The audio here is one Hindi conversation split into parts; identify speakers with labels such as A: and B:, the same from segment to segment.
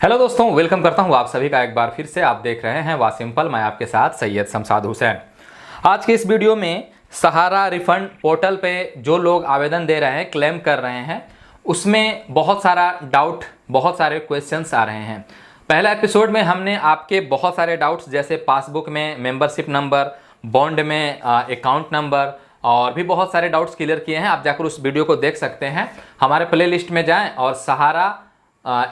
A: हेलो दोस्तों, वेलकम करता हूं आप सभी का एक बार फिर से। आप देख रहे हैं वाह सिंपल, मैं आपके साथ सैयद शमशाद हुसैन। आज के इस वीडियो में सहारा रिफंड पोर्टल पे जो लोग आवेदन दे रहे हैं, क्लेम कर रहे हैं, उसमें बहुत सारा डाउट, बहुत सारे क्वेश्चंस आ रहे हैं। पहला एपिसोड में हमने आपके बहुत सारे डाउट्स जैसे पासबुक में मेंबरशिप नंबर, बॉन्ड में अकाउंट नंबर और भी बहुत सारे डाउट्स क्लियर किए हैं। आप जाकर उस वीडियो को देख सकते हैं। हमारे प्ले लिस्ट में जाएँ और सहारा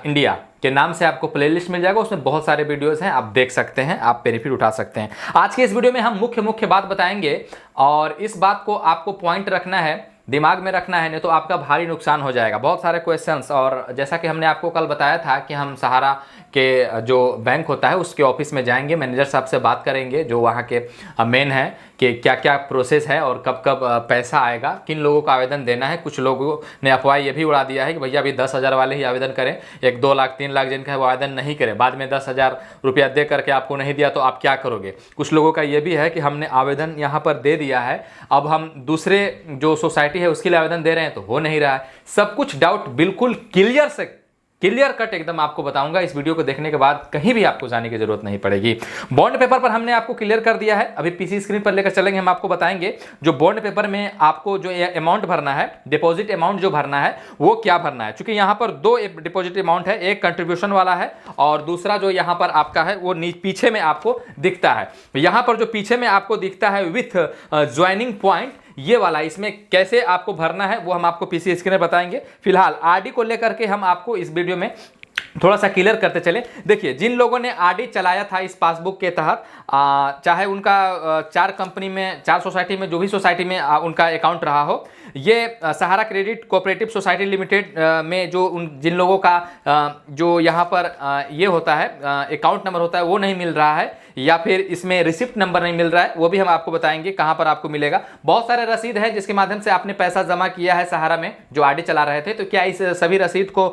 A: इंडिया के नाम से आपको प्लेलिस्ट मिल जाएगा, उसमें बहुत सारे वीडियोस हैं, आप देख सकते हैं, आप बेनिफिट उठा सकते हैं। आज के इस वीडियो में हम मुख्य बात बताएंगे और इस बात को आपको पॉइंट रखना है, दिमाग में रखना है, नहीं तो आपका भारी नुकसान हो जाएगा। बहुत सारे क्वेश्चंस, और जैसा कि हमने आपको कल बताया था कि हम सहारा के जो बैंक होता है उसके ऑफिस में जाएंगे, मैनेजर साहब से बात करेंगे जो वहाँ के मेन है कि क्या क्या प्रोसेस है और कब कब पैसा आएगा, किन लोगों को आवेदन देना है। कुछ लोगों ने अफवाह ये भी उड़ा दिया है कि भैया अभी 10,000 वाले ही आवेदन करें, 1, 2 लाख 3 लाख जिनका है वो आवेदन नहीं करें, बाद में 10,000 रुपया दे करके आपको नहीं दिया तो आप क्या करोगे। कुछ लोगों का ये भी है कि हमने आवेदन यहाँ पर दे दिया है, अब हम दूसरे जो सोसाइटी है उसके लिए आवेदन दे रहे हैं तो हो नहीं रहा है। सब कुछ डाउट बिल्कुल क्लियर कट एकदम आपको बताऊंगा। इस वीडियो को देखने के बाद कहीं भी आपको जाने की जरूरत नहीं पड़ेगी। बॉन्ड पेपर पर हमने आपको क्लियर कर दिया है, अभी पीसी स्क्रीन पर लेकर चलेंगे, हम आपको बताएंगे जो बॉन्ड पेपर में आपको जो अमाउंट भरना है, डिपॉजिट अमाउंट जो भरना है वो क्या भरना है। क्योंकि यहाँ पर 2 डिपॉजिट अमाउंट है, एक कंट्रीब्यूशन वाला है और दूसरा जो यहाँ पर आपका है वो पीछे में आपको दिखता है। यहाँ पर जो पीछे में आपको दिखता है विथ ज्वाइनिंग पॉइंट, ये वाला, इसमें कैसे आपको भरना है वो हम आपको पीसी स्क्रीन पर बताएंगे। फिलहाल आरडी को लेकर के हम आपको इस वीडियो में थोड़ा सा क्लियर करते चले। देखिए, जिन लोगों ने आरडी चलाया था इस पासबुक के तहत, चाहे उनका 4 कंपनी में, 4 सोसाइटी में, जो भी सोसाइटी में उनका अकाउंट रहा हो, ये सहारा क्रेडिट कोऑपरेटिव सोसाइटी लिमिटेड में जो जिन लोगों का जो यहाँ पर ये होता है अकाउंट नंबर होता है वो नहीं मिल रहा है, या फिर इसमें रिसिप्ट नंबर नहीं मिल रहा है, वो भी हम आपको बताएंगे कहाँ पर आपको मिलेगा। बहुत सारे रसीद है जिसके माध्यम से आपने पैसा जमा किया है सहारा में जो आरडी चला रहे थे, तो क्या इस सभी रसीद को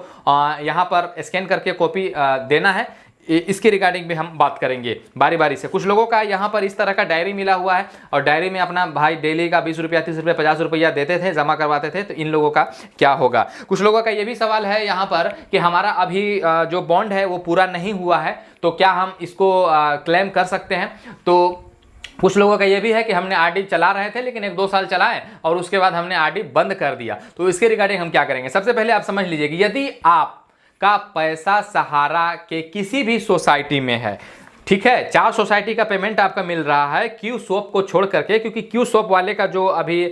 A: यहाँ पर स्कैन करके कॉपी देना है, इसके रिगार्डिंग भी हम बात करेंगे बारी बारी से। कुछ लोगों का यहाँ पर इस तरह का डायरी मिला हुआ है और डायरी में अपना भाई डेली का 20 रुपया, 30 रुपया, 50 रुपया देते थे, जमा करवाते थे, तो इन लोगों का क्या होगा। कुछ लोगों का ये भी सवाल है यहाँ पर कि हमारा अभी जो बॉन्ड है वो पूरा नहीं हुआ है, तो क्या हम इसको क्लेम कर सकते हैं। तो कुछ लोगों का ये भी है कि हमने आरडी चला रहे थे लेकिन 1-2 साल चलाए और उसके बाद हमने आरडी बंद कर दिया, तो इसके रिगार्डिंग हम क्या करेंगे। सबसे पहले आप समझ लीजिए कि यदि आपका पैसा सहारा के किसी भी सोसाइटी में है, ठीक है, 4 सोसाइटी का पेमेंट आपका मिल रहा है क्यू सोप को छोड़ करके, क्योंकि क्यू सोप वाले का जो अभी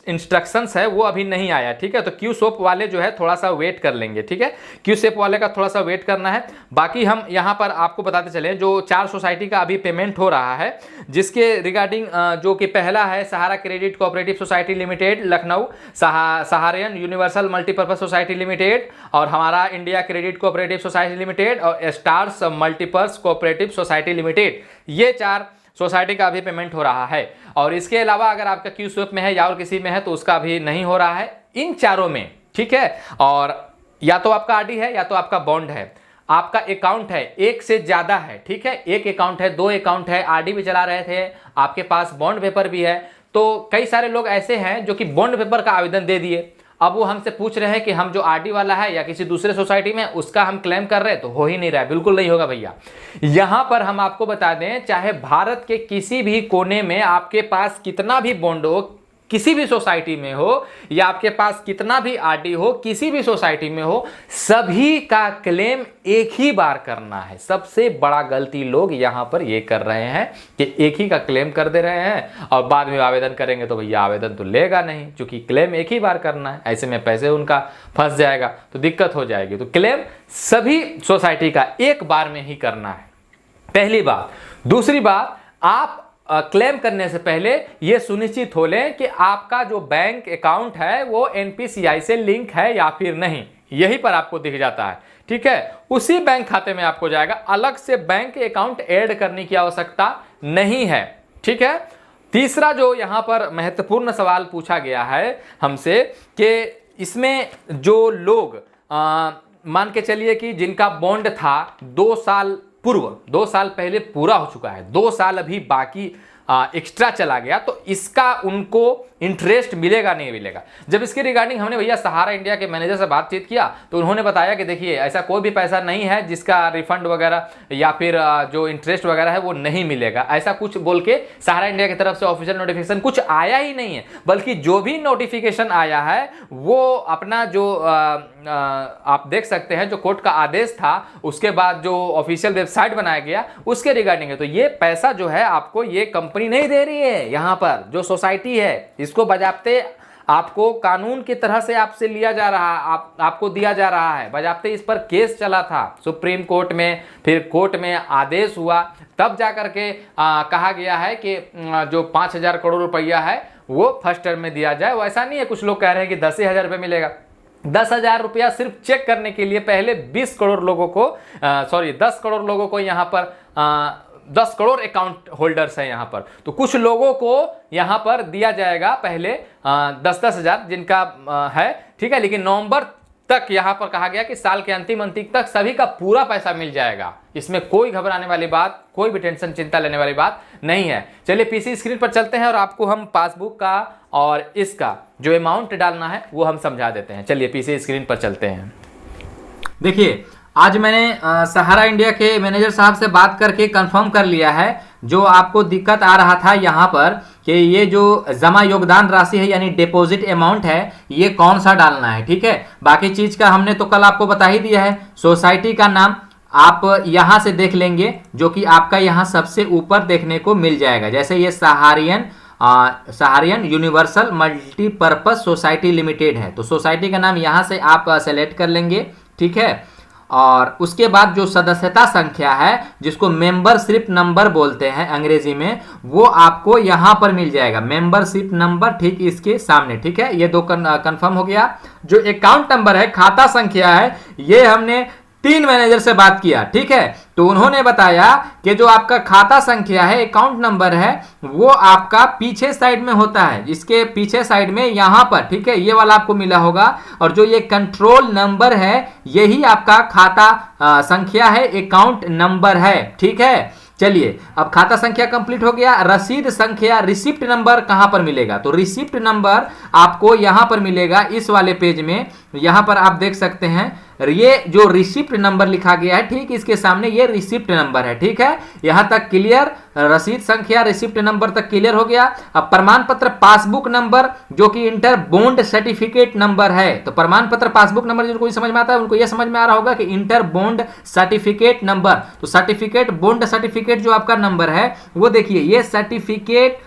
A: इंस्ट्रक्शंस है वो अभी नहीं आया, ठीक है, तो क्यू सोप वाले जो है थोड़ा सा वेट कर लेंगे, ठीक है, क्यू सोप वाले का थोड़ा सा वेट करना है। बाकी हम यहाँ पर आपको बताते चले जो 4 सोसाइटी का अभी पेमेंट हो रहा है, जिसके रिगार्डिंग जो कि पहला है Sahara credit cooperative society limited Lucknow, Sahariyan universal multipurpose society limited, और Hamara India credit cooperative society limited और stars multipurpose cooperative society limited, ये 4 सोसाइटी का अभी पेमेंट हो रहा है। और इसके अलावा अगर आपका क्यू स्वेप में है या और किसी में है तो उसका अभी नहीं हो रहा है, इन चारों में, ठीक है। और या तो आपका आरडी है या तो आपका बॉन्ड है, आपका अकाउंट है, एक से ज्यादा है, ठीक है, एक अकाउंट है, 2 अकाउंट है, आरडी भी चला रहे थे, आपके पास बॉन्ड पेपर भी है, तो कई सारे लोग ऐसे हैं जो कि बॉन्ड पेपर का आवेदन दे दिए, अब वो हमसे पूछ रहे हैं कि हम जो आरडी वाला है या किसी दूसरे सोसाइटी में उसका हम क्लेम कर रहे हैं, तो हो ही नहीं रहा है, बिल्कुल नहीं होगा भैया। यहां पर हम आपको बता दें, चाहे भारत के किसी भी कोने में आपके पास कितना भी बॉन्ड हो, किसी भी सोसाइटी में हो, या आपके पास कितना भी आरडी हो, किसी भी सोसाइटी में हो, सभी का क्लेम एक ही बार करना है। सबसे बड़ा गलती लोग यहां पर ये कर रहे हैं कि एक ही का क्लेम कर दे रहे हैं और बाद में आवेदन करेंगे तो भैया आवेदन तो लेगा नहीं, क्योंकि क्लेम एक ही बार करना है, ऐसे में पैसे उनका फंस जाएगा तो दिक्कत हो जाएगी। तो क्लेम सभी सोसाइटी का एक बार में ही करना है, पहली बात। दूसरी बात, आप क्लेम करने से पहले यह सुनिश्चित हो लें कि आपका जो बैंक अकाउंट है वो एनपीसीआई से लिंक है या फिर नहीं, यही पर आपको दिख जाता है, ठीक है, उसी बैंक खाते में आपको जाएगा, अलग से बैंक अकाउंट ऐड करने की आवश्यकता नहीं है, ठीक है। तीसरा जो यहां पर महत्वपूर्ण सवाल पूछा गया है हमसे कि इसमें जो लोग मान के चलिए कि जिनका बॉन्ड था 2 साल पूर्व, 2 साल पहले पूरा हो चुका है, 2 साल अभी बाकी एक्स्ट्रा चला गया तो इसका उनको इंटरेस्ट मिलेगा नहीं मिलेगा। जब इसके रिगार्डिंग हमने भैया सहारा इंडिया के मैनेजर से बातचीत किया तो उन्होंने बताया कि देखिए ऐसा कोई भी पैसा नहीं है जिसका रिफंड वगैरह या फिर जो इंटरेस्ट वगैरह है वो नहीं मिलेगा, ऐसा कुछ बोल के सहारा इंडिया की तरफ से ऑफिशियल नोटिफिकेशन कुछ आया ही नहीं है। बल्कि जो भी नोटिफिकेशन आया है वो अपना जो आप देख सकते हैं जो कोर्ट का आदेश था उसके बाद जो ऑफिशियल वेबसाइट बनाया गया उसके रिगार्डिंग है। तो ये पैसा जो है आपको ये कंपनी नहीं दे रही है, यहाँ पर जो सोसाइटी है इसको बजाते आपको कानून की तरह से आपसे लिया जा रहा आपको दिया जा रहा है। बजाते इस पर केस चला था सुप्रीम कोर्ट में, फिर कोर्ट में आदेश हुआ, तब जा करके कहा गया है कि जो 5,000 करोड़ रुपया है वो फर्स्ट टर्म में दिया जाए। वो ऐसा नहीं है, कुछ लोग कह रहे हैं कि 10,000 रुपये मिलेगा। 10,000 रुपया सिर्फ चेक करने के लिए पहले 20 करोड़ लोगों को 10 करोड़ लोगों को यहाँ पर 10 करोड़ अकाउंट होल्डर्स हैं यहाँ पर, तो कुछ लोगों को यहाँ पर दिया जाएगा पहले 10-10 हज़ार जिनका है, ठीक है। लेकिन नवंबर तक यहाँ पर कहा गया कि साल के अंतिम तक सभी का पूरा पैसा मिल जाएगा। इसमें कोई घबराने वाली बात, कोई भी टेंशन चिंता लेने वाली बात नहीं है। चलिए पीसी स्क्रीन पर चलते हैं और आपको हम पासबुक का और इसका जो अमाउंट डालना है वो हम समझा देते हैं। चलिए पीसी स्क्रीन पर चलते हैं। देखिए आज मैंने सहारा इंडिया के मैनेजर साहब से बात करके कंफर्म कर लिया है। जो आपको दिक्कत आ रहा था यहाँ पर कि ये जो जमा योगदान राशि है यानी डिपॉजिट अमाउंट है ये कौन सा डालना है, ठीक है। बाकी चीज का हमने तो कल आपको बता ही दिया है। सोसाइटी का नाम आप यहाँ से देख लेंगे जो कि आपका यहाँ सबसे ऊपर देखने को मिल जाएगा। जैसे ये सहारियन यूनिवर्सल मल्टीपर्पज सोसाइटी लिमिटेड है, तो सोसाइटी का नाम यहाँ से आप सेलेक्ट कर लेंगे, ठीक है। और उसके बाद जो सदस्यता संख्या है जिसको मेंबरशिप नंबर बोलते हैं अंग्रेजी में, वो आपको यहां पर मिल जाएगा, मेंबरशिप नंबर ठीक इसके सामने, ठीक है। ये दो कंफर्म हो गया। जो अकाउंट नंबर है, खाता संख्या है, ये हमने 3 मैनेजर से बात किया, ठीक है। तो उन्होंने बताया कि जो आपका खाता संख्या है, अकाउंट नंबर है, वो आपका पीछे साइड में होता है, इसके पीछे साइड में यहां पर, ठीक है, ये वाला आपको मिला होगा। और जो ये कंट्रोल नंबर है यही आपका खाता संख्या है, अकाउंट नंबर है, ठीक है। चलिए अब खाता संख्या कंप्लीट हो गया। रसीद संख्या, रिसिप्ट नंबर कहां पर मिलेगा, तो रिसिप्ट नंबर आपको यहां पर मिलेगा इस वाले पेज में। यहां पर आप देख सकते हैं ये जो रिसिप्ट नंबर लिखा गया है ठीक इसके सामने ये रिसिप्ट नंबर है, ठीक है। यहां तक क्लियर, रसीद संख्या रिसिप्ट नंबर तक क्लियर हो गया। अब प्रमाण पत्र पासबुक नंबर जो कि इंटर बॉन्ड सर्टिफिकेट नंबर है, तो प्रमाण पत्र पासबुक नंबर जिनको समझ में आता है उनको यह समझ में आ रहा होगा कि इंटर बॉन्ड सर्टिफिकेट नंबर, तो सर्टिफिकेट बॉन्ड सर्टिफिकेट जो आपका नंबर है वो देखिए ये सर्टिफिकेट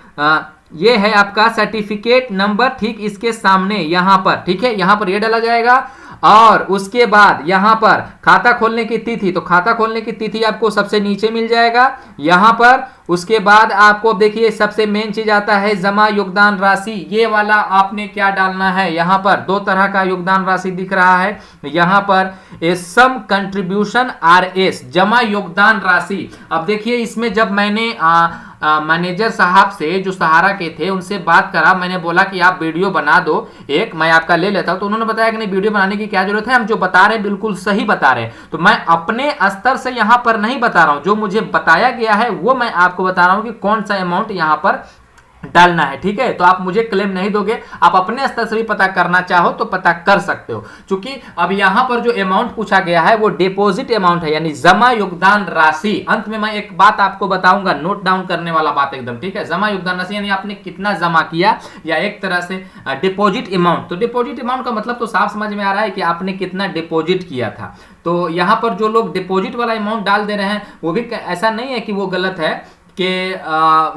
A: ये है आपका सर्टिफिकेट नंबर ठीक इसके सामने यहां पर, ठीक है। यहां पर ये डाला जाएगा। और उसके बाद यहां पर खाता खोलने की तिथि, तो खाता खोलने की तिथि आपको सबसे नीचे मिल जाएगा यहां पर। उसके बाद आपको देखिए सबसे मेन चीज आता है जमा योगदान राशि, ये वाला आपने क्या डालना है। यहां पर 2 तरह का योगदान राशि दिख रहा है यहां पर, सम कंट्रीब्यूशन RS जमा योगदान राशि। अब देखिए इसमें जब मैंने मैनेजर साहब से जो सहारा के थे उनसे बात करा, मैंने बोला कि आप वीडियो बना दो एक, मैं आपका ले लेता हूं, तो उन्होंने बताया कि नहीं वीडियो बनाने की क्या जरूरत है, हम जो बता रहे हैं बिल्कुल सही बता रहे हैं। तो मैं अपने स्तर से यहां पर नहीं बता रहा हूं, जो मुझे बताया गया है वो मैं आपको बता रहा हूं कि कौन सा अमाउंट यहां पर डालना है, ठीक है। तो आप मुझे क्लेम नहीं दोगे, आप अपने स्तर से भी पता करना चाहो तो पता कर सकते हो। क्योंकि अब यहां पर जो अमाउंट पूछा गया है वो डिपॉजिट अमाउंट है यानी जमा योगदान राशि। अंत में मैं एक बात आपको बताऊंगा, नोट डाउन करने वाला बात एकदम, ठीक है। जमा योगदान राशि यानी आपने कितना जमा किया, या एक तरह से डिपॉजिट अमाउंट। तो डिपॉजिट अमाउंट का मतलब तो साफ समझ में आ रहा है कि आपने कितना डिपॉजिट किया था। तो यहां पर जो लोग डिपॉजिट वाला अमाउंट डाल दे रहे हैं वो भी ऐसा नहीं है कि वो गलत है कि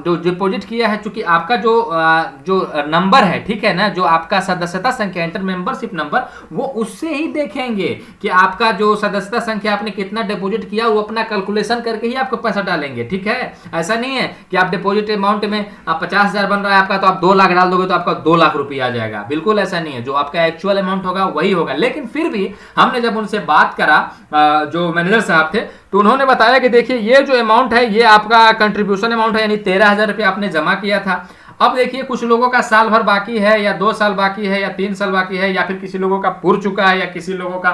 A: जो डिपॉजिट किया है, चूंकि आपका जो नंबर है, ठीक है ना, जो आपका सदस्यता संख्या इंटर मेंबरशिप नंबर, वो उससे ही देखेंगे कि आपका जो सदस्यता संख्या आपने कितना डिपॉजिट किया, वो अपना कैलकुलेशन करके ही आपको पैसा डालेंगे, ठीक है। ऐसा नहीं है कि आप डिपॉजिट अमाउंट में 50,000 बन रहा है आपका तो आप 2 लाख डाल दोगे तो आपका 2 लाख रुपया आ जाएगा, बिल्कुल ऐसा नहीं है। जो आपका एक्चुअल अमाउंट होगा वही होगा। लेकिन फिर भी हमने जब उनसे बात करा जो मैनेजर साहब थे, तो उन्होंने बताया कि देखिए ये जो अमाउंट है ये आपका कंट्रीब्यूशन अमाउंट है, यानी 13,000 रुपये आपने जमा किया था। अब देखिए कुछ लोगों का साल भर बाकी है या 2 साल बाकी है या 3 साल बाकी है या फिर किसी लोगों का पूर चुका है या किसी लोगों का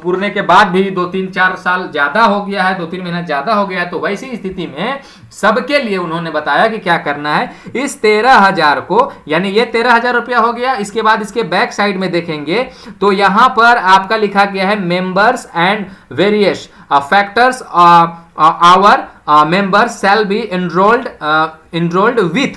A: पूरने के बाद भी 2-3-4 साल ज्यादा हो गया है, 2-3 महीना ज्यादा हो गया है। तो वैसी स्थिति में सबके लिए उन्होंने बताया कि क्या करना है, इस 13,000 को, यानी ये 13,000 रुपया हो गया। इसके बाद इसके बैक साइड में देखेंगे तो यहां पर आपका लिखा गया है members and various factors our members shall be enrolled with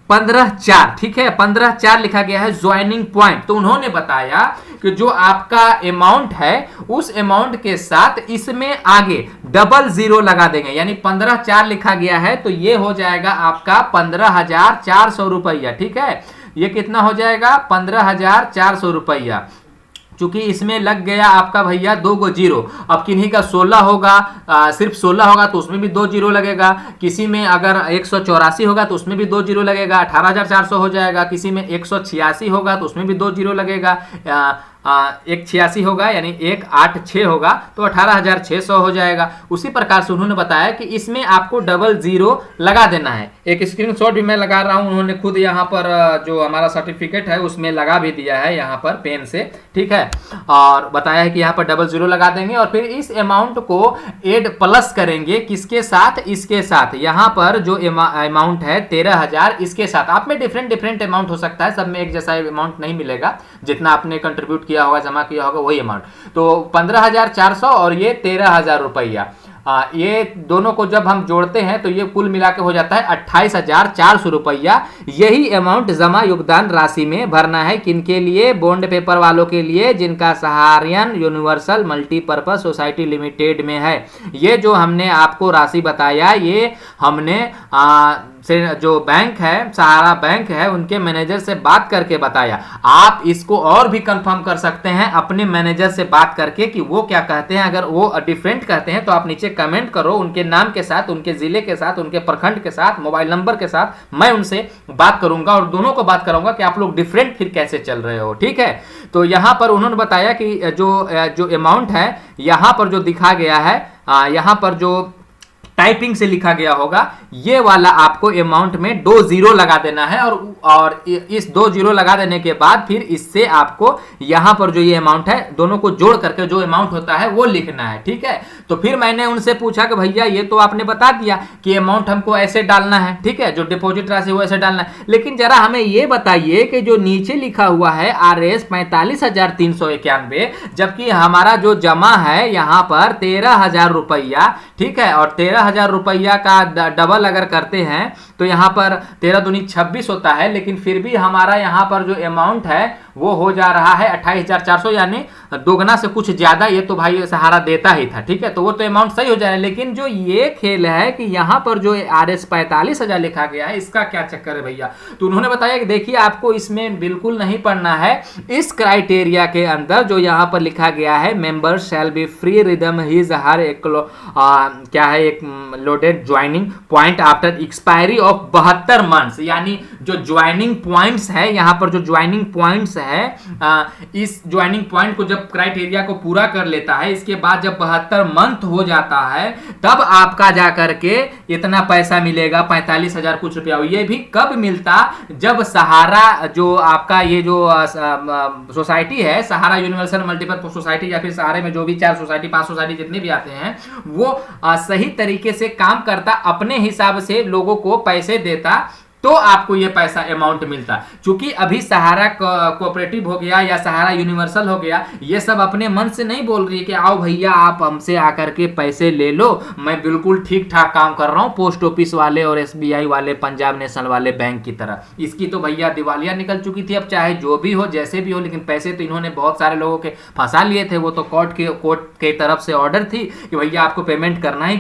A: 15/4, ठीक है, 15/4 लिखा गया है ज्वाइनिंग पॉइंट। तो उन्होंने बताया कि जो आपका अमाउंट है उस अमाउंट के साथ इसमें आगे डबल जीरो लगा देंगे, यानी 15/4 लिखा गया है तो ये हो जाएगा आपका 15,400 रुपया, ठीक है। ये कितना हो जाएगा 15,400 रुपया, चूंकि इसमें लग गया आपका भैया 2 गो जीरो। अब किन्हीं का 16 होगा, सिर्फ 16 होगा तो उसमें भी 2 जीरो लगेगा। किसी में अगर 184 होगा तो उसमें भी 2 जीरो लगेगा, 18,400 हो जाएगा। किसी में 186 होगा तो उसमें भी 2 जीरो लगेगा। 186 होगा यानी 186 होगा तो 18,600 हो जाएगा। उसी प्रकार से उन्होंने बताया कि इसमें आपको डबल जीरो लगा देना है। एक स्क्रीनशॉट भी मैं लगा रहा हूं, उन्होंने खुद यहाँ पर जो हमारा सर्टिफिकेट है उसमें लगा भी दिया है यहाँ पर पेन से, ठीक है, और बताया है कि यहाँ पर डबल जीरो लगा देंगे और फिर इस अमाउंट को एड प्लस करेंगे किसके साथ, इसके साथ। यहाँ पर जो अमाउंट है 13,000 इसके साथ, आप में डिफरेंट अमाउंट हो सकता है, सब में एक जैसा अमाउंट नहीं मिलेगा, जितना आपने कंट्रीब्यूट किया होगा, जमा किया होगा वही अमाउंट। तो 15,400 और ये 13,000 रुपया, ये दोनों को जब हम जोड़ते हैं तो ये कुल मिला के हो जाता है 28,400 रुपया। यही अमाउंट जमा योगदान राशि में भरना है किनके लिए, बॉन्ड पेपर वालों के लिए जिनका सहारियन यूनिवर्सल मल्टीपर्पज सोसाइटी लिमिटेड में है। ये जो हमने आपको राशि बताया ये हमने से जो बैंक है, सहारा बैंक है, उनके मैनेजर से बात करके बताया। आप इसको और भी कंफर्म कर सकते हैं अपने मैनेजर से बात करके कि वो क्या कहते हैं। अगर वो डिफरेंट कहते हैं तो आप नीचे कमेंट करो, उनके नाम के साथ, उनके जिले के साथ, उनके प्रखंड के साथ, मोबाइल नंबर के साथ मैं उनसे बात करूंगा और दोनों को बात कराऊंगा कि आप लोग डिफरेंट फिर कैसे चल रहे हो, ठीक है। तो यहां पर उन्होंने बताया कि जो अमाउंट है यहां पर जो दिखा गया है, यहां पर जो टाइपिंग से लिखा गया होगा ये वाला आपको अमाउंट में 2 जीरो लगा देना है और इस 2 जीरो लगा देने के बाद फिर इससे आपको यहां पर जो ये अमाउंट है दोनों को जोड़ करके जो अमाउंट होता है वो लिखना है, ठीक है। तो फिर मैंने उनसे पूछा कि भैया ये तो आपने बता दिया कि अमाउंट हमको ऐसे डालना है, ठीक है, जो डिपॉजिट राशि वो ऐसे डालना है, लेकिन जरा हमें ये बताइए कि जो नीचे लिखा हुआ है RS 45,391, जबकि हमारा जो जमा है यहां पर 13,000 रुपया, ठीक है, और 13,000 रुपया का डबल अगर करते हैं तो यहां पर 13 दूनी 26 होता है, लेकिन फिर भी हमारा यहां पर जो अमाउंट है वो हो जा रहा है 28,400, यानी दोगुना से कुछ ज्यादा ये तो भाई सहारा देता ही था, ठीक है। तो वो तो अमाउंट सही हो जाए, लेकिन जो ये खेल है कि यहां पर जो RS 45,000 लिखा गया है इसका क्या चक्कर है भैया। तो उन्होंने बताया कि देखिए आपको इसमें बिल्कुल नहीं पढ़ना है, इस क्राइटेरिया के अंदर जो यहां पर लिखा गया है members shall B free rhythm his her एक क्या है एक loaded joining point after expiry of 72 months, यानी जो ज्वाइनिंग पॉइंट्स है यहां पर जो ज्वाइनिंग पॉइंट्स है इस ज्वाइनिंग पॉइंट को जब क्राइटेरिया को पूरा कर लेता है, इसके बाद जब 72 मंथ हो जाता है तब आपका जाकर के इतना पैसा मिलेगा 45,000 कुछ रुपया। ये भी कब मिलता, जब सहारा जो आपका ये जो सोसाइटी है, सहारा यूनिवर्सल मल्टीपर्पज सोसाइटी या फिर सहारे में जो भी 4 सोसाइटी 5 सोसाइटी जितने भी आते हैं वो सही तरीके से काम करता, अपने हिसाब से लोगों को पैसे देता, तो आपको ये पैसा अमाउंट मिलता। क्योंकि अभी सहारा कोऑपरेटिव हो गया या सहारा यूनिवर्सल हो गया, ये सब अपने मन से नहीं बोल रही कि आओ भैया आप हमसे आकर के पैसे ले लो, मैं बिल्कुल ठीक ठाक काम कर रहा हूं पोस्ट ऑफिस वाले और SBI वाले, पंजाब नेशनल वाले बैंक की तरह। इसकी तो भैया दिवालिया निकल चुकी थी, अब चाहे जो भी हो जैसे भी हो, लेकिन पैसे तो इन्होंने बहुत सारे लोगों के फंसा लिए थे। वो तो कोर्ट के तरफ से ऑर्डर थी कि भैया आपको पेमेंट करना ही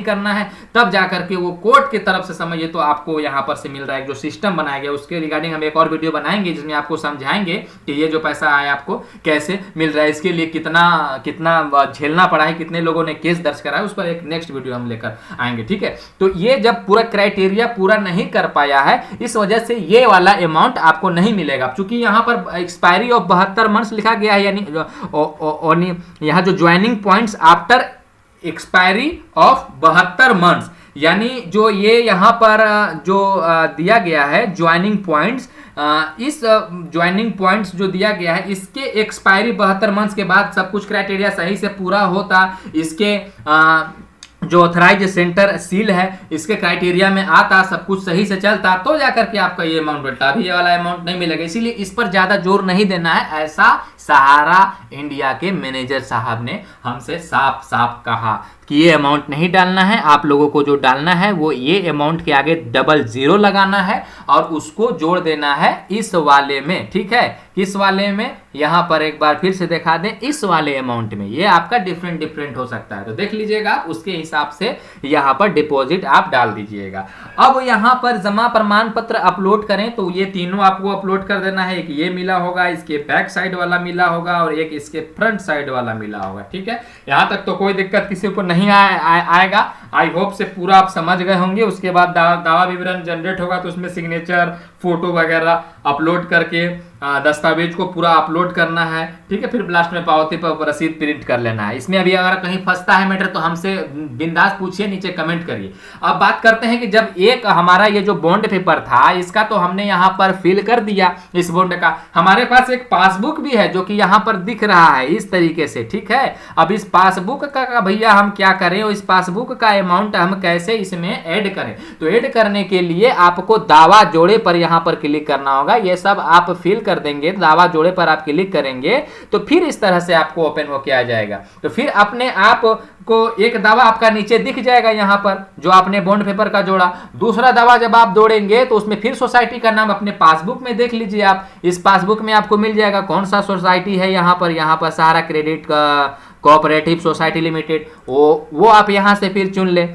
A: करना है, तब जाकर के वो कोर्ट की तरफ से समझिए तो आपको यहाँ से मिल रहा है। जो सिस्टम बनाया गया उसके रिगार्डिंग हम एक और वीडियो बनाएंगे जिसमें आपको समझाएंगे कि ये जो पैसा आया आपको कैसे मिल रहा है, इसके लिए कितना झेलना पड़ा है, कितने लोगों ने केस दर्ज करा है, उस पर एक नेक्स्ट वीडियो हम लेकर आएंगे, ठीक है। तो ये जब पूरा क्राइटेरिया पूरा नहीं कर पाया है इस वजह से ये वाला अमाउंट आपको नहीं मिलेगा। क्योंकि यहाँ पर एक्सपायरी ऑफ 72 मंथ्स लिखा गया है, यानी यहाँ जो joining points after expiry of 72 months, यानी जो ये यहाँ पर जो दिया गया है ज्वाइनिंग पॉइंट्स, इस ज्वाइनिंग पॉइंट्स जो दिया गया है इसके एक्सपायरी 72 मंथ्स के बाद सब कुछ क्राइटेरिया सही से पूरा होता, इसके जो ऑथराइज सेंटर सील है इसके क्राइटेरिया में आता, सब कुछ सही से चलता, तो जाकर के आपका ये अमाउंट मिलता। अभी ये वाला अमाउंट नहीं मिलेगा, इसीलिए इस पर ज्यादा जोर नहीं देना है, ऐसा सहारा इंडिया के मैनेजर साहब ने हमसे साफ साफ कहा कि ये अमाउंट नहीं डालना है, आप लोगों को जो डालना है वो ये अमाउंट के आगे डबल जीरो लगाना है और उसको जोड़ देना है इस वाले में। ठीक है, किस वाले में, यहां पर एक बार फिर से दिखा दें, इस वाले अमाउंट में। ये आपका डिफरेंट हो सकता है, तो देख लीजिएगा, उसके हिसाब से यहां पर डिपॉजिट आप डाल दीजिएगा। अब यहां पर जमा प्रमाण पत्र अपलोड करें तो ये तीनों आपको अपलोड कर देना है। एक ये मिला होगा, इसके बैक साइड वाला मिला होगा और एक इसके फ्रंट साइड वाला मिला होगा। ठीक है, यहां तक तो कोई दिक्कत किसी को नहीं आएगा। आई होप से पूरा आप समझ गए होंगे। उसके बाद दावा विवरण जनरेट होगा तो उसमें सिग्नेचर, फोटो वगैरह अपलोड करके दस्तावेज को पूरा अपलोड करना है। ठीक है, फिर लास्ट में पावती पर रसीद प्रिंट कर लेना है। इसमें अभी अगर कहीं फंसता है मैटर तो हमसे बिंदास पूछिए, नीचे कमेंट करिए। अब बात करते हैं कि जब एक हमारा ये जो बॉन्ड पेपर था इसका तो हमने यहाँ पर फिल कर दिया, इस बॉन्ड का हमारे पास एक पासबुक भी है जो कि यहाँ पर दिख रहा है इस तरीके से। ठीक है, अब इस पासबुक का भैया हम क्या करें, इस पासबुक का अमाउंट हम कैसे इसमें ऐड करें, तो ऐड करने के लिए आपको दावा जोड़े पर यहाँ पर क्लिक करना होगा। ये सब आप फिल कर देंगे, दावा जोड़े पर आप क्लिक करेंगे तो फिर इस तरह से आपको ओपन होके आ जाएगा। तो फिर अपने आप को एक दावा आपका नीचे दिख जाएगा यहाँ पर जो आपने बॉन्ड पेपर का जोड़ा। दूसरा दावा जब आप जोड़ेंगे तो उसमें फिर सोसाइटी का नाम अपने पासबुक में देख लीजिए आप। इस पासबुक में आपको मिल जाएगा कौन सा सोसाइटी है, यहाँ पर सहारा क्रेडिट कोऑपरेटिव सोसाइटी लिमिटेड, वो आप यहाँ से फिर चुन ले।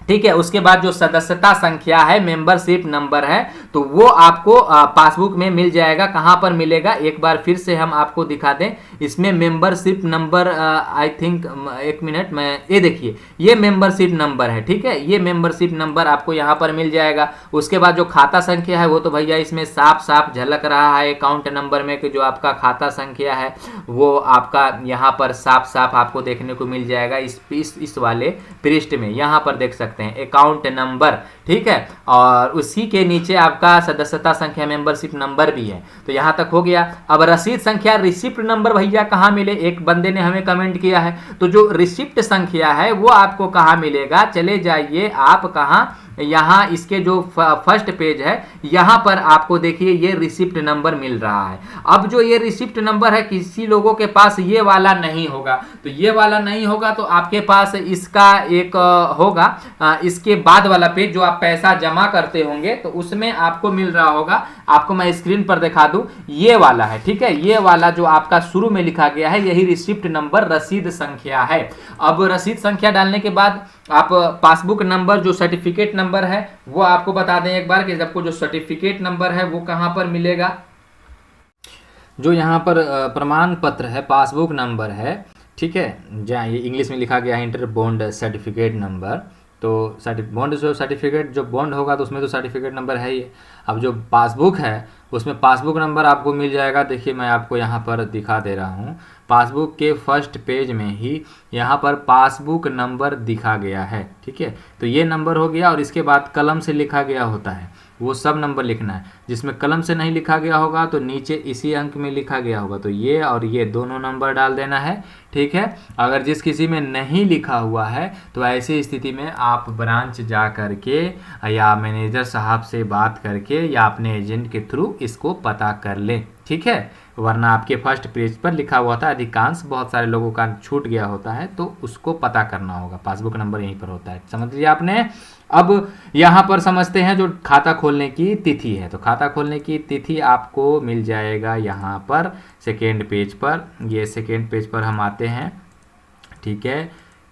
A: ठीक है, उसके बाद जो सदस्यता संख्या है, मेंबरशिप नंबर है, तो वो आपको पासबुक में मिल जाएगा। कहां पर मिलेगा, एक बार फिर से हम आपको दिखा दें। इसमें मेंबरशिप नंबर आई थिंक, एक मिनट में, ये देखिए ये मेंबरशिप नंबर है। ठीक है, ये मेंबरशिप नंबर आपको यहां पर मिल जाएगा। उसके बाद जो खाता संख्या है वो तो भैया इसमें साफ साफ झलक रहा है अकाउंट नंबर में कि जो आपका खाता संख्या है वो आपका यहाँ पर साफ साफ आपको देखने को मिल जाएगा इस वाले पृष्ठ में, यहाँ पर देख सकते हैं अकाउंट नंबर। ठीक है, और उसी के नीचे आपका सदस्यता संख्या, मेंबरशिप नंबर भी है। तो यहां तक हो गया। अब रसीद संख्या, रिसिप्ट नंबर भैया कहां मिले, एक बंदे ने हमें कमेंट किया है, तो जो रिसिप्ट संख्या है वो आपको कहां मिलेगा, चले जाइए आप कहां, यहाँ इसके जो फर्स्ट पेज है यहाँ पर आपको देखिए ये रिसिप्ट नंबर मिल रहा है। अब जो ये रिसिप्ट नंबर है किसी लोगों के पास ये वाला नहीं होगा, तो ये वाला नहीं होगा तो आपके पास इसका एक होगा, इसके बाद वाला पेज जो आप पैसा जमा करते होंगे तो उसमें आपको मिल रहा होगा। आपको मैं स्क्रीन पर दिखा दूं, ये वाला है। ठीक है, ये वाला जो आपका शुरू में लिखा गया है यही रिसिप्ट नंबर, रसीद संख्या है। अब रसीद संख्या डालने के बाद आप पासबुक नंबर, जो सर्टिफिकेट नंबर है वो आपको बता दें एक बार कि आपको जो सर्टिफिकेट नंबर है वो कहां पर मिलेगा। जो यहाँ पर प्रमाण पत्र है, पासबुक नंबर है, ठीक है, जहाँ ये इंग्लिश में लिखा गया है इंटर बॉन्ड सर्टिफिकेट नंबर, तो बॉन्ड जो सर्टिफिकेट जो बॉन्ड होगा तो उसमें तो सर्टिफिकेट नंबर है ही। अब जो पासबुक है उसमें पासबुक नंबर आपको मिल जाएगा। देखिए मैं आपको यहाँ पर दिखा दे रहा हूँ, पासबुक के फर्स्ट पेज में ही यहाँ पर पासबुक नंबर दिखा गया है। ठीक है, तो ये नंबर हो गया और इसके बाद कलम से लिखा गया होता है, वो सब नंबर लिखना है। जिसमें कलम से नहीं लिखा गया होगा तो नीचे इसी अंक में लिखा गया होगा, तो ये और ये दोनों नंबर डाल देना है। ठीक है, अगर जिस किसी में नहीं लिखा हुआ है तो ऐसी स्थिति में आप ब्रांच जा करके या मैनेजर साहब से बात करके या अपने एजेंट के थ्रू इसको पता कर लें। ठीक है, वरना आपके फर्स्ट पेज पर लिखा हुआ था, अधिकांश बहुत सारे लोगों का छूट गया होता है तो उसको पता करना होगा। पासबुक नंबर यहीं पर होता है, समझ लिया आपने। अब यहाँ पर समझते हैं जो खाता खोलने की तिथि है, तो खाता खोलने की तिथि आपको मिल जाएगा यहाँ पर सेकेंड पेज पर। ये सेकेंड पेज पर हम आते हैं। ठीक है,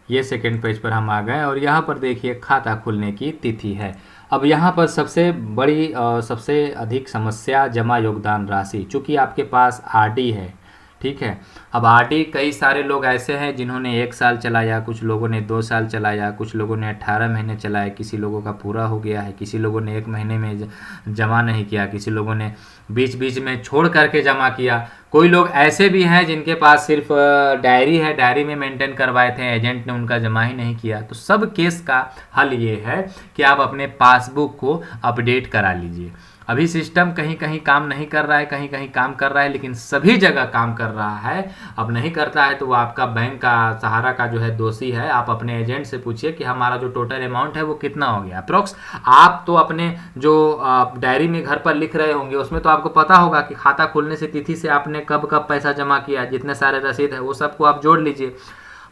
A: ये सेकेंड पेज पर हम आ गए और यहाँ पर देखिए खाता खुलने की तिथि है। अब यहाँ पर सबसे बड़ी सबसे अधिक समस्या जमा योगदान राशि, चूँकि आपके पास आरडी है, ठीक है। अब आरडी कई सारे लोग ऐसे हैं जिन्होंने 1 साल चलाया, कुछ लोगों ने 2 साल चलाया, कुछ लोगों ने 18 महीने चलाया, किसी लोगों का पूरा हो गया है, किसी लोगों ने 1 महीने में जमा नहीं किया, किसी लोगों ने बीच बीच में छोड़ करके जमा किया। कोई लोग ऐसे भी हैं जिनके पास सिर्फ डायरी है, डायरी में मेंटेन करवाए थे, एजेंट ने उनका जमा ही नहीं किया। तो सब केस का हल ये है कि आप अपने पासबुक को अपडेट करा लीजिए। अभी सिस्टम कहीं कहीं काम नहीं कर रहा है, कहीं कहीं काम कर रहा है, लेकिन सभी जगह काम कर रहा है। अब नहीं करता है तो वो आपका बैंक का, सहारा का जो है दोषी है। आप अपने एजेंट से पूछिए कि हमारा जो टोटल अमाउंट है वो कितना हो गया अप्रोक्स। आप तो अपने जो डायरी में घर पर लिख रहे होंगे उसमें तो आपको पता होगा कि खाता खोलने से तिथि से आपने कब कब पैसा जमा किया, जितने सारे रसीद है वो सबको आप जोड़ लीजिए।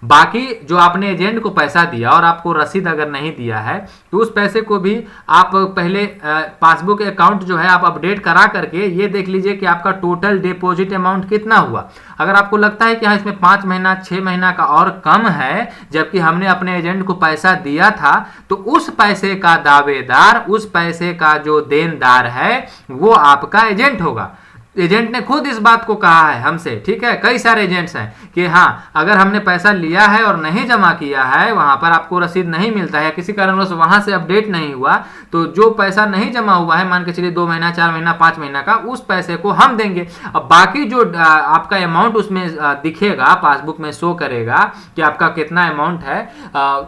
A: बाकी जो आपने एजेंट को पैसा दिया और आपको रसीद अगर नहीं दिया है तो उस पैसे को भी आप पहले पासबुक अकाउंट जो है आप अपडेट करा करके ये देख लीजिए कि आपका टोटल डिपॉजिट अमाउंट कितना हुआ। अगर आपको लगता है कि हाँ इसमें 5 महीना 6 महीना का और कम है जबकि हमने अपने एजेंट को पैसा दिया था, तो उस पैसे का दावेदार, उस पैसे का जो देनदार है वो आपका एजेंट होगा। एजेंट ने खुद इस बात को कहा है हमसे, ठीक है। कई सारे एजेंट्स हैं कि हाँ अगर हमने पैसा लिया है और नहीं जमा किया है, वहां पर आपको रसीद नहीं मिलता है या किसी कारणवश वहां से अपडेट नहीं हुआ, तो जो पैसा नहीं जमा हुआ है, मान के चलिए 2 महीना 4 महीना 5 महीना का, उस पैसे को हम देंगे। अब बाकी जो आपका अमाउंट उसमें दिखेगा, पासबुक में शो करेगा कि आपका कितना अमाउंट है,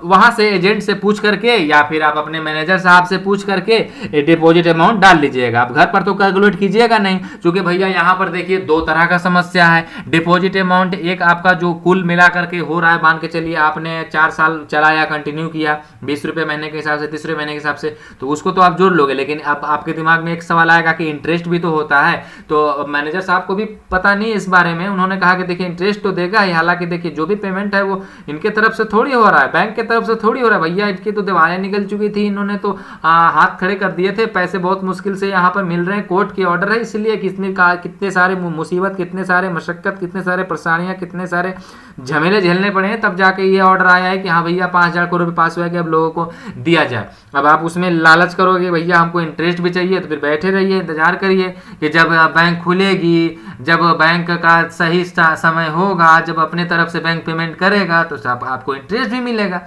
A: वहां से एजेंट से पूछ करके या फिर आप अपने मैनेजर साहब से पूछ करके डिपॉजिट अमाउंट डाल लीजिएगा। आप घर पर तो कैलकुलेट कीजिएगा नहीं, क्योंकि भैया यहाँ पर देखिए 2 तरह का समस्या है। डिपॉजिट अमाउंट एक आपका जो कुल मिला करके हो रहा है, मान के चलिए आपने 4 साल चलाया, कंटिन्यू किया 20 रुपए महीने के हिसाब से, 30 रुपए महीने के हिसाब से, तो उसको तो आप जोड़ लोगे। लेकिन अब आपके दिमाग में एक सवाल आएगा कि इंटरेस्ट भी तो होता है। तो मैनेजर साहब को भी पता नहीं इस बारे में, उन्होंने कहा कि देखिए इंटरेस्ट तो देगा ही, हालांकि देखिए जो भी पेमेंट है वो इनके तरफ से थोड़ी हो रहा है, बैंक के तरफ से थोड़ी हो रहा है। भैया इनकी तो दिवालियां निकल चुकी थी, इन्होंने तो हाथ खड़े कर दिए थे, पैसे बहुत मुश्किल से यहाँ पर मिल रहे हैं, कोर्ट के ऑर्डर है, इसलिए कितने सारे मुसीबत, कितने सारे मशक्कत, कितने सारे परेशानियां, कितने सारे झमेले झेलने पड़े हैं, तब जाके ये ऑर्डर आया है कि हाँ भैया 5,000 करोड़ रुपए पास हुआ कि अब लोगों को दिया जाए। अब आप उसमें लालच करोगे भैया हमको इंटरेस्ट भी चाहिए, तो फिर बैठे रहिए, इंतजार करिए कि जब बैंक खुलेगी, जब बैंक का सही समय होगा, जब अपने तरफ से बैंक पेमेंट करेगा तो सब आपको इंटरेस्ट भी मिलेगा।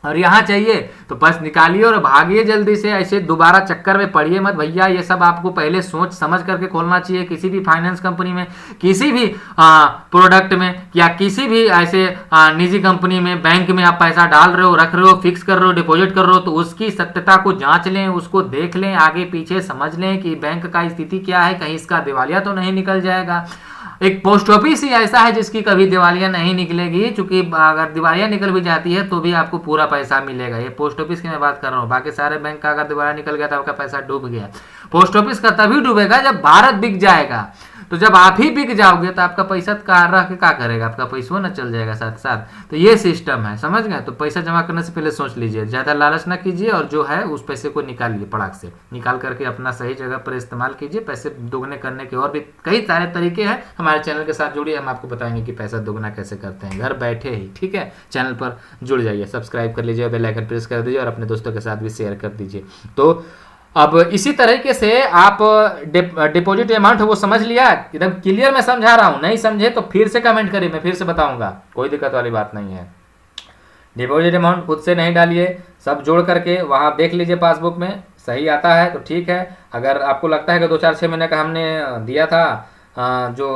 A: और यहाँ चाहिए तो बस निकालिए और भागिए जल्दी से, ऐसे दोबारा चक्कर में पड़िए मत भैया। ये सब आपको पहले सोच समझ करके खोलना चाहिए। किसी भी फाइनेंस कंपनी में, किसी भी प्रोडक्ट में या किसी भी ऐसे निजी कंपनी में, बैंक में आप पैसा डाल रहे हो, रख रहे हो, फिक्स कर रहे हो, डिपॉजिट कर रहे हो, तो उसकी सत्यता को जांच लें, उसको देख लें, आगे पीछे समझ लें कि बैंक का स्थिति क्या है, कहीं इसका दिवालिया तो नहीं निकल जाएगा। एक पोस्ट ऑफिस ही ऐसा है जिसकी कभी दिवालिया नहीं निकलेगी, क्योंकि अगर दिवालिया निकल भी जाती है तो भी आपको पूरा पैसा मिलेगा। ये पोस्ट ऑफिस की मैं बात कर रहा हूँ, बाकी सारे बैंक का अगर दिवालिया निकल गया तो आपका पैसा डूब गया। पोस्ट ऑफिस का तभी डूबेगा जब भारत बिक जाएगा। तो जब आप ही बिक जाओगे तो आपका पैसा रह के क्या करेगा, आपका पैसा ना चल जाएगा साथ साथ। तो ये सिस्टम है, समझ गए। तो पैसा जमा करने से पहले सोच लीजिए, ज़्यादा लालच ना कीजिए, और जो है उस पैसे को निकालिए, पड़ाक से निकाल करके अपना सही जगह पर इस्तेमाल कीजिए। पैसे दोगुने करने के और भी कई सारे तरीके हैं। हमारे चैनल के साथ जुड़िए, हम आपको बताएंगे कि पैसा दोगुना कैसे करते हैं घर बैठे ही, ठीक है। चैनल पर जुड़ जाइए, सब्सक्राइब कर लीजिए, बेल आइकन प्रेस कर दीजिए और अपने दोस्तों के साथ भी शेयर कर दीजिए। तो अब इसी तरीके से आप डिपॉजिट अमाउंट वो समझ लिया, एकदम क्लियर मैं समझा रहा हूं, नहीं समझे तो फिर से कमेंट करिए, मैं फिर से बताऊंगा, कोई दिक्कत वाली बात नहीं है। डिपॉजिट अमाउंट खुद से नहीं डालिए, सब जोड़ करके वहां देख लीजिए, पासबुक में सही आता है तो ठीक है। अगर आपको लगता है कि 2 4 6 महीने का हमने दिया था, जो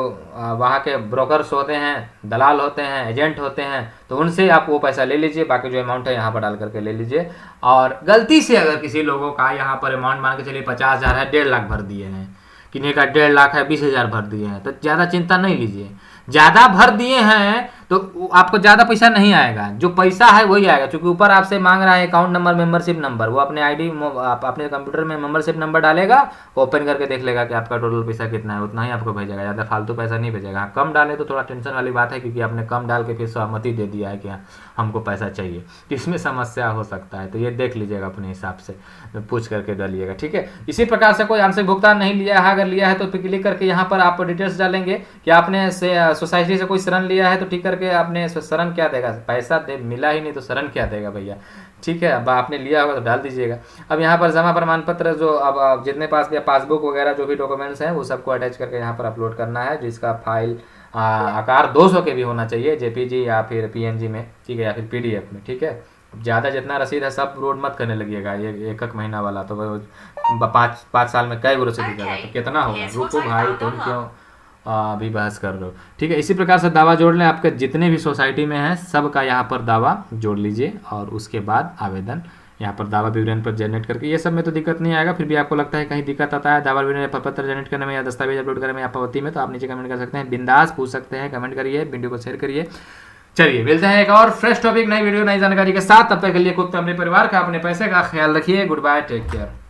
A: वहाँ के ब्रोकर्स होते हैं, दलाल होते हैं, एजेंट होते हैं, तो उनसे आप वो पैसा ले लीजिए, बाकी जो अमाउंट है यहाँ पर डाल करके ले लीजिए। और गलती से अगर किसी लोगों का यहाँ पर अमाउंट मान के चलिए 50,000 है, 1.5 लाख भर दिए हैं, किन्हीं का 1.5 लाख है 20,000 भर दिए हैं, तो ज़्यादा चिंता नहीं लीजिए। ज़्यादा भर दिए हैं तो आपको ज़्यादा पैसा नहीं आएगा, जो पैसा है वही आएगा, क्योंकि ऊपर आपसे मांग रहा है अकाउंट नंबर, मेंबरशिप नंबर। वो अपने आईडी अपने कंप्यूटर में मेंबरशिप नंबर डालेगा, ओपन करके देख लेगा कि आपका टोटल पैसा कितना है, उतना ही आपको भेजेगा, ज़्यादा फालतू पैसा नहीं भेजेगा। कम डाले तो थोड़ा टेंशन वाली बात है, क्योंकि आपने कम डाल के फिर सहमति दे दिया है कि हमको पैसा चाहिए, तो इसमें समस्या हो सकता है। तो ये देख लीजिएगा, अपने हिसाब से पूछ करके डालिएगा, ठीक है। इसी प्रकार से कोई आंशिक भुगतान नहीं लिया है, अगर लिया है तो क्लिक करके यहाँ पर आप डिटेल्स डालेंगे कि आपने सोसाइटी से कोई शरण लिया है, तो ठीक करके आपने शरण क्या देगा, पैसा मिला ही नहीं तो शरण क्या देगा भैया। ठीक है। अब आपने लिया होगा तो डाल दीजिएगा। अब यहाँ पर जमा प्रमाण पत्र जो अब जितने पास भी पासबुक वगैरह जो भी डॉक्यूमेंट्स हैं वो सबको अटैच करके यहाँ पर अपलोड करना है, जिसका फाइल आकार 200 के भी होना चाहिए, जेपीजी या फिर पीएनजी में, ठीक है, या फिर पीडीएफ में, ठीक है। ज़्यादा जितना रसीद है सब लोड मत करने लगिएगा, ये एक एक महीना वाला तो 5 साल में कई गो रसीद दीजिएगा तो कितना होगा। रुको भाई, तुम क्यों अभी बहस कर रहे हो, ठीक है। इसी प्रकार से दावा जोड़ लें, आपके जितने भी सोसाइटी में हैं सबका यहाँ पर दावा जोड़ लीजिए और उसके बाद आवेदन यहाँ पर दावा विवरण पर जनरेट करके, ये सब में तो दिक्कत नहीं आएगा। फिर भी आपको लगता है कहीं दिक्कत आता है दावा विवरण पत्र जनरेट करने में या दस्तावेज अपलोड करने में या पावती में, तो आप नीचे कमेंट कर सकते हैं, बिंदास पूछ सकते हैं, कमेंट करिए, वीडियो को शेयर करिए। चलिए मिलते हैं एक और फ्रेश टॉपिक, नई वीडियो, नई जानकारी के साथ। तब तक के लिए खुद अपने परिवार का, अपने पैसे का ख्याल रखिए। Goodbye, take care.